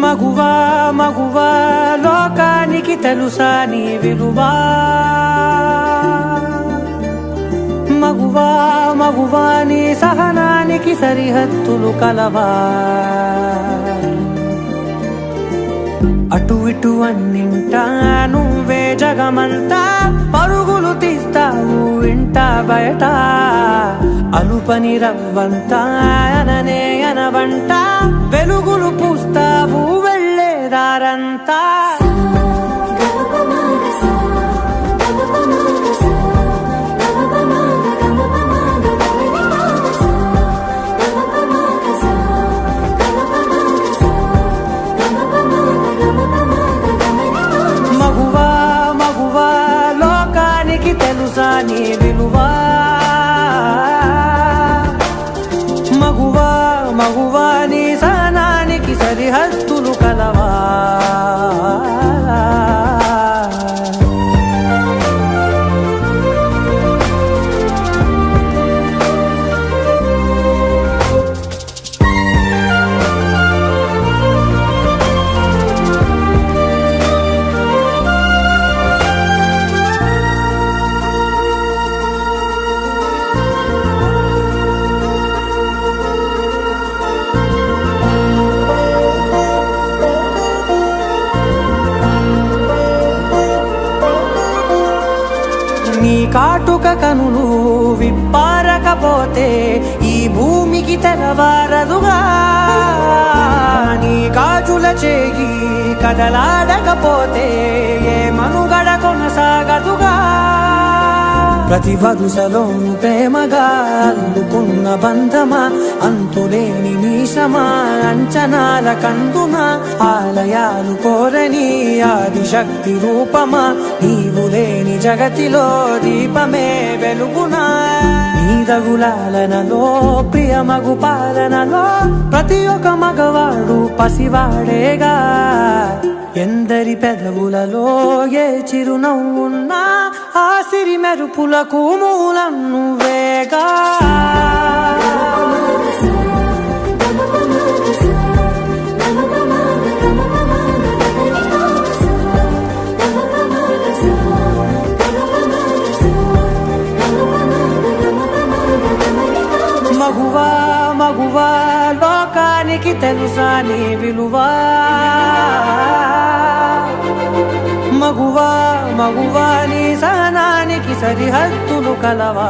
మగువా మగువా లోకానికి తెలుసా నీ విలువా మగువా మగువా నీ సహనానికి సరిహద్దులు కలవా అటు ఇటు అన్నింటా నువ్వే జగమంతా పరుగులు తీస్తావు ఇంట బయట అలుపని రవ్వంతా అననే అనవంట వెలుగులు పూస్తావు వెళ్ళేదారంతా మగువా మగువా లోకానికి తెలుసా నీ విలువా మగువా మగువా నీ సహనానికి సరిహద్దులు కలవా నీ కాటుక కనులు విప్పారకపోతే ఈ భూమికి తెరవారదుగా నీ గాజుల చేయి కదలాడకపోతే ఏ మనుగడ కొనసాగదుగా ప్రతి వరుసలోను ప్రేమగా అల్లుకున్న బంధమా అంతులేని నీశమా అంచనాల కందున ఆలయాలు కోరని ఆదిశక్తి రూపమా నీవు లేని జగతిలో దీపమే వెలుగునా నీదగులాలనలో ప్రియమగు పాలనలో ప్రతి ఒక్క మగవాడు పసివాడేగా ఎందరి పెదవులలో ఏ చిరునవ్వున్నా ఆ సిరి మెరుపులకు మూలం నువ్వేగా మగువా మగువా లోకానికి తెలుసా నీ విలువా మగువా మగువా నీ సహనానికి సరిహద్దులు కలవా